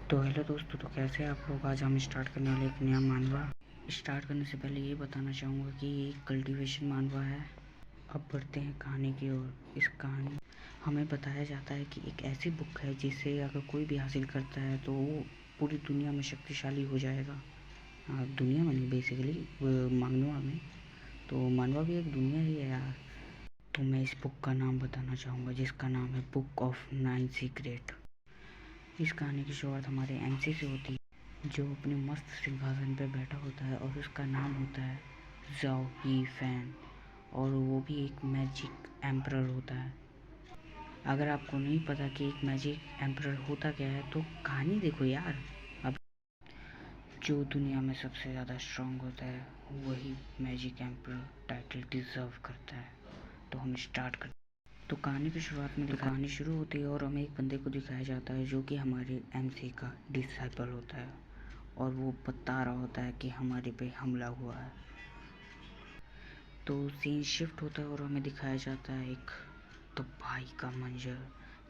तो हेलो दोस्तों, तो कैसे हैं आप लोग। आज हम स्टार्ट करने वाले एक नया मानवा। स्टार्ट करने से पहले ये बताना चाहूँगा कि ये एक कल्टीवेशन मानवा है। अब बढ़ते हैं कहानी की ओर। इस कहानी हमें बताया जाता है कि एक ऐसी बुक है जिसे अगर कोई भी हासिल करता है तो वो पूरी दुनिया में शक्तिशाली हो जाएगा। दुनिया में नहीं, बेसिकली मानवा में। तो मानवा भी एक दुनिया ही है यार। तो मैं इस बुक का नाम बताना चाहूँगा जिसका नाम है बुक ऑफ 9 सीक्रेट। इस कहानी की शुरुआत हमारे एमसी से होती है, जो अपने मस्त सिंहासन पर बैठा होता है और उसका नाम होता है ज़ाओ ही फैन, और वो भी एक मैजिक एम्परर होता है। अगर आपको नहीं पता कि एक मैजिक एम्परर होता क्या है तो कहानी देखो यार। अब जो दुनिया में सबसे ज़्यादा स्ट्रांग होता है वही मैजिक एम्परर टाइटल डिज़र्व करता है। तो हम स्टार्ट करते हैं। तो कहानी की शुरुआत में कहानी शुरू होती है और हमें एक बंदे को दिखाया जाता है जो कि हमारे एमसी का डिसाइपल होता है, और वो बता रहा होता है कि हमारे पे हमला हुआ है। तो सीन शिफ्ट होता है और हमें दिखाया जाता है एक तबाही का मंजर,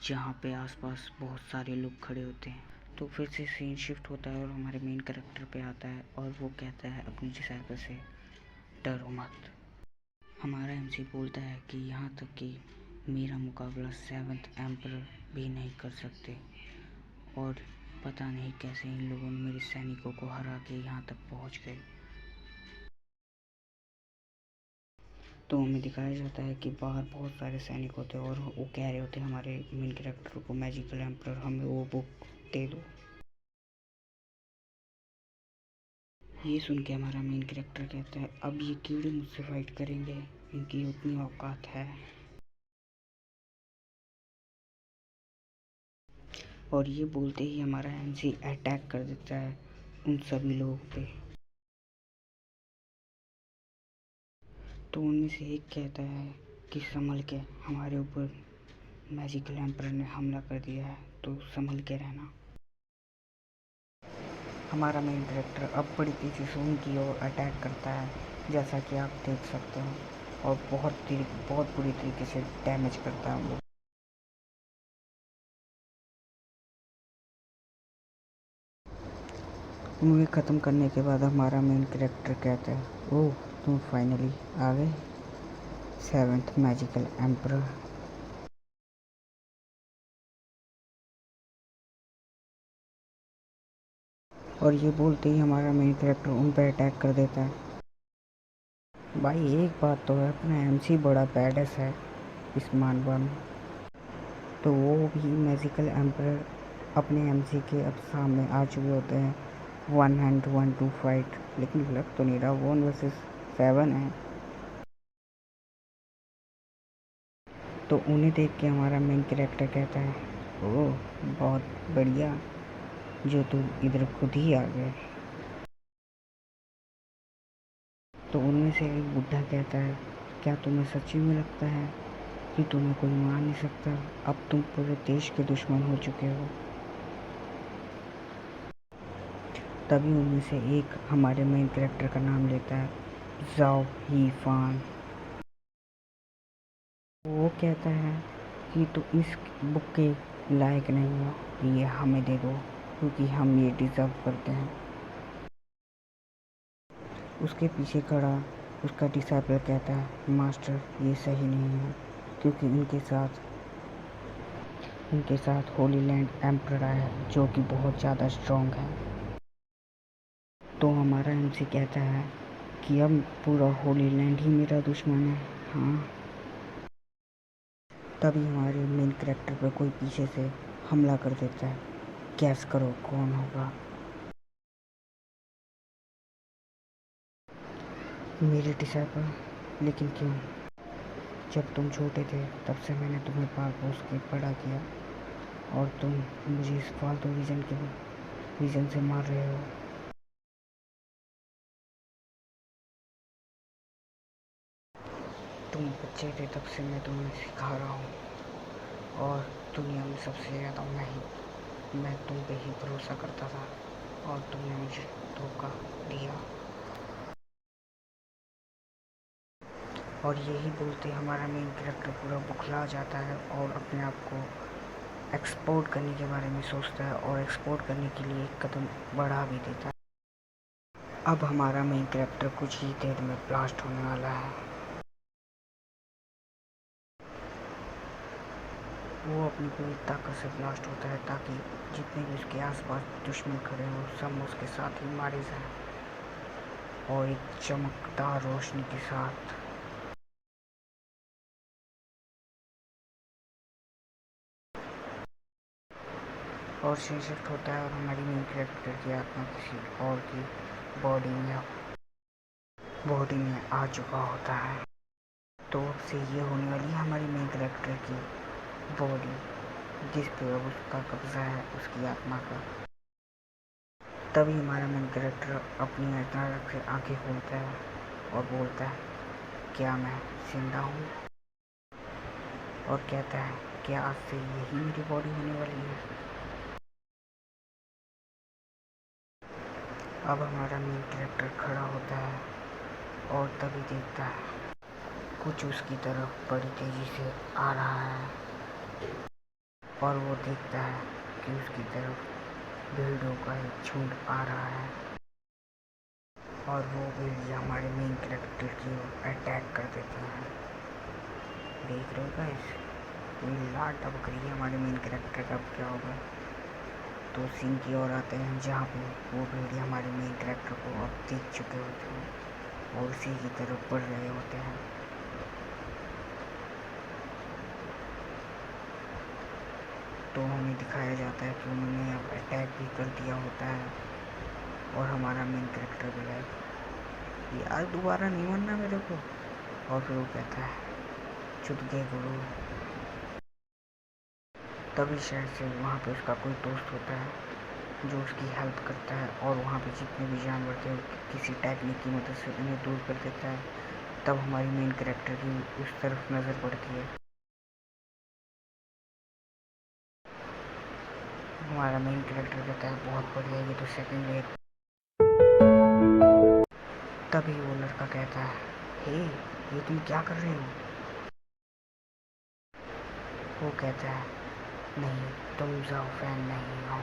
जहाँ पे आसपास बहुत सारे लोग खड़े होते हैं। तो फिर से सीन शिफ्ट होता है और हमारे मेन कैरेक्टर पे आता है और वो कहता है अपने डिसाइपल से, डरो मत। हमारा एमसी बोलता है कि यहाँ तक कि मेरा मुकाबला 7th एम्परर भी नहीं कर सकते, और पता नहीं कैसे इन लोगों ने मेरे सैनिकों को हरा के यहाँ तक पहुँच गए। तो हमें दिखाया जाता है कि बाहर बहुत सारे सैनिक होते हैं और वो कह रहे होते हैं हमारे मेन कैरेक्टर को, मैजिकल एम्परर हमें वो बुक दे दो। ये सुन के हमारा मेन कैरेक्टर कहता है, अब ये कीड़े मुझसे फाइट करेंगे, इनकी उतनी औकात है। और ये बोलते ही हमारा एमसी अटैक कर देता है उन सभी लोगों पे। तो उनमें से एक कहता है कि संभल के, हमारे ऊपर मैजिकल एम्परर ने हमला कर दिया है, तो संभल के रहना। हमारा मेन कैरेक्टर अब बड़ी तेज़ी से उनकी ओर अटैक करता है, जैसा कि आप देख सकते हैं, और बहुत बुरी तरीके से डैमेज करता है वो। उन्हें ख़त्म करने के बाद हमारा मेन कैरेक्टर कहता है, ओह तुम फाइनली आ गए 7th मैजिकल एम्परर। और ये बोलते ही हमारा मेन कैरेक्टर उन पर अटैक कर देता है। भाई एक बात तो है, अपना एमसी बड़ा बैडस है इस मानवा में। तो वो भी मैजिकल एम्परर अपने एमसी के अब सामने आ चुके होते हैं, 1 टू फाइट। लेकिन लग तो नहीं रहा 1 वर्सेस 7 है। तो उन्हें देख के हमारा मेन कैरेक्टर कहता है, ओह बहुत बढ़िया जो तुम इधर खुद ही आ गए। तो उनमें से एक बुढ़ा कहता है, क्या तुम्हें सच्ची में लगता है कि तुम्हें कोई मार नहीं सकता? अब तुम पूरे देश के दुश्मन हो चुके हो। तभी उनमें से एक हमारे मेन कैरेक्टर का नाम लेता है, ज़ाओ ही फान। वो कहता है कि तुम इस बुक के लायक नहीं हो, ये हमें दे दो क्योंकि हम ये डिज़र्व करते हैं। उसके पीछे खड़ा उसका डिसाइपल कहता है, मास्टर ये सही नहीं है, क्योंकि इनके साथ होली लैंड एम्परर है जो कि बहुत ज़्यादा स्ट्रॉन्ग है। तो हमारा एमसी कहता है कि अब पूरा होली लैंड ही मेरा दुश्मन है। हाँ। तभी हमारे मेन कैरेक्टर पर कोई पीछे से हमला कर देता है। गैस करो कौन होगा? मेरे डिसाइपल। लेकिन क्यों? जब तुम छोटे थे तब से मैंने तुम्हें पाल पोस के बड़ा किया, और तुम मुझे इस फालतू रीजन से मार रहे हो। तुम बच्चे थे तब से मैं तुम्हें सिखा रहा हूँ, और दुनिया में सबसे ज़्यादा मैं तुम पे ही भरोसा करता था, और तुमने मुझे धोखा दिया। और यही बोलते हमारा मेन कैरेक्टर पूरा बुखला जाता है और अपने आप को एक्सपोर्ट करने के बारे में सोचता है और एक्सपोर्ट करने के लिए एक कदम बढ़ा भी देता है। अब हमारा मेन कैरेक्टर कुछ ही देर में ब्लास्ट होने वाला है। वो अपनी पूरी ताकत से ब्लास्ट होता है ताकि जितने भी उसके आसपास दुश्मन खड़े हों सब उसके साथ ही मारे जाएं और एक चमकदार रोशनी के साथ। और सीन शिफ्ट होता है और हमारी मेन कैरेक्टर की आत्मा किसी और की बॉडी में आ चुका होता है। तो अब से ये होने वाली है हमारी मेन कैरेक्टर की बॉडी, जिस पे अब उसका कब्जा है उसकी आत्मा का। तभी हमारा मेन कैरेक्टर अपनी अचानक से आंखें खोलता है और बोलता है, क्या मैं जिंदा हूँ? और कहता है, क्या आज से यही मेरी बॉडी होने वाली है? अब हमारा मेन कैरेक्टर खड़ा होता है और तभी देखता है कुछ उसकी तरफ बड़ी तेजी से आ रहा है और वो देखता है कि उसकी तरफ भेड़ों का एक झुंड आ रहा है और वो भेड़िया हमारे मेन कैरेक्टर की ओर अटैक कर देते हैं। देख रहे हो गाइस, ये लाट टपक रही है हमारे मेन कैरेक्टर का। अब क्या होगा? तो सीन की ओर आते हैं जहाँ पे वो भेड़िया हमारे मेन कैरेक्टर को अब देख चुके होते हैं और उसी की तरफ बढ़ रहे होते हैं। तो हमें दिखाया जाता है कि उन्होंने अब अटैक भी कर दिया होता है और हमारा मेन कैरेक्टर भी है, यार दोबारा नहीं मरना मेरे को। और फिर वो कहता है, चुप गए गुरु। तभी शायद से वहाँ पे उसका कोई दोस्त होता है जो उसकी हेल्प करता है और वहाँ पे जितने भी जानवर थे किसी टेक्निक की मदद से उन्हें दूर कर देता है। तब हमारी मेन कैरेक्टर की उस तरफ नज़र पड़ती है। हमारा मेन कैरेक्टर कहता है, बहुत बढ़िया, ये तो सेकंड है। तभी वो लड़का कहता है, हे ये तुम क्या कर रहे हो? वो कहता है, नहीं तुम जाओ, फैन नहीं हो।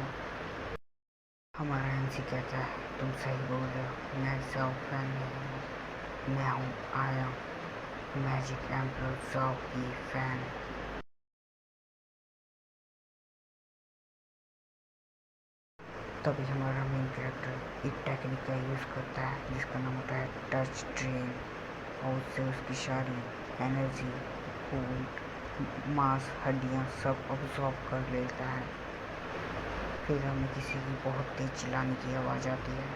हमारा एमसी कहता है, तुम सही बोल रहे हो, मैं जाओ फैन नहीं हूँ, मैं हूँ आया मैजिक एम्परर जाओ की फैन। तभी हमारा मेन कैरेक्टर एक टेक्निक का यूज़ करता है जिसका नाम होता है टच ड्रेन और उससे उसकी सारी एनर्जी, फूड, मांस, हड्डियाँ सब अब्सॉर्ब कर लेता है। फिर हमें किसी की बहुत तेज चिल्लाने की आवाज़ आती है।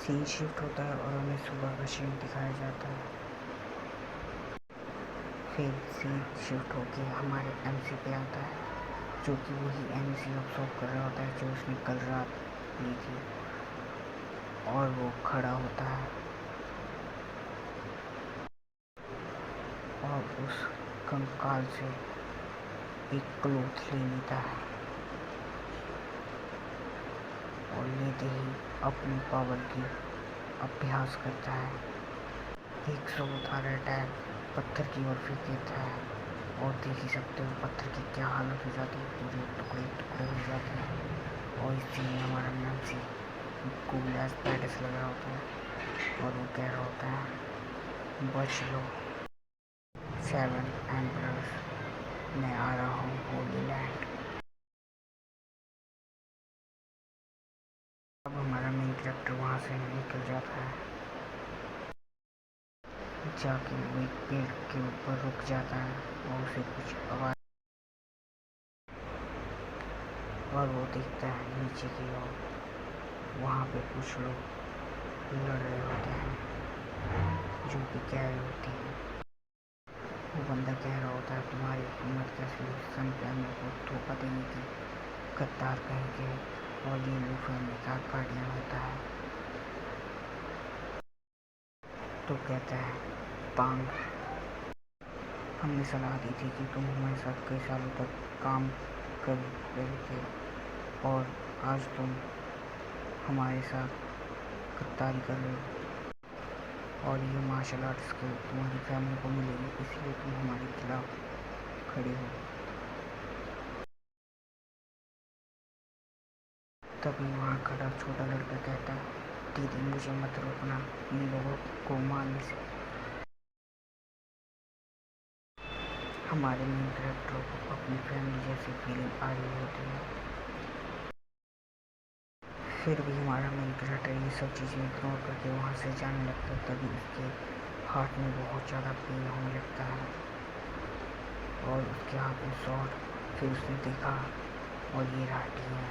सीन शिफ्ट होता है और हमें सुबह का सीन दिखाया जाता है। फिर सीन शिफ्ट होकर हमारे एमसी पे आता है जो कि वही एमसी अब्सॉर्ब कर रहा होता है जो उसने कल रात ली थी। और वो खड़ा होता है और उस कंकाल से एक क्लोथ ले लेता है और लेते ही अपनी पावर की अभ्यास करता है। एक जोरदार अटैक पत्थर की ओर फेंक देता है और देख ही सकते हो पत्थर की क्या हालत हो जाती है, पूरे टुकड़े टुकड़े हो जाते हैं। और इसी में हमारा नामसी कूल एज पैडस लगा होता है और वो कह रहा होता है, बच लो 7 एम्परर्स, मैं आ रहा हूँ होली लैंड। अब हमारा मेन कैरेक्टर वहाँ से निकल जाता है, जाके वो एक पेड़ के ऊपर रुक जाता है और उसे कुछ आवाज़ और वो देखता है नीचे की ओर, वहाँ पे कुछ लोग लड़ रहे होते हैं जो कि कह रहे होते हैं, वो बंदा कह रहा होता है, तुम्हारी हिम्मत कैसी हुई सन फैमिली को धोखा देने की, गद्दार कहेंगे। और ये लू फैमिली का गार्डियन होता है। तो कहता है, पांग, हमने सलाह दी थी कि तुम हमारे साथ कई सालों तक काम कर रहे थे और आज तुम हमारे साथ गद्दारी कर रहे हो और ये मार्शल आर्ट्स स्किल तुम्हारी फैमिली को मिलेगी, इसलिए तुम हमारे खिलाफ खड़े हो। तभी वहाँ खड़ा छोटा लड़का कहता है, दीदी मुझे मत रोकना इन लोगों को मारने से। हमारे मेन कैरेक्टर को अपनी फैमिली जैसी फीलिंग आ रही होती है, फिर भी हमारा मेन कैरेक्टर ये सब चीज़ें इग्नोर करके वहाँ से जाने लगता है। तभी उसके हार्ट में बहुत ज़्यादा पेन होने लगता है और उसके हाथ में शॉट। फिर उसने देखा और ये रहा टीना।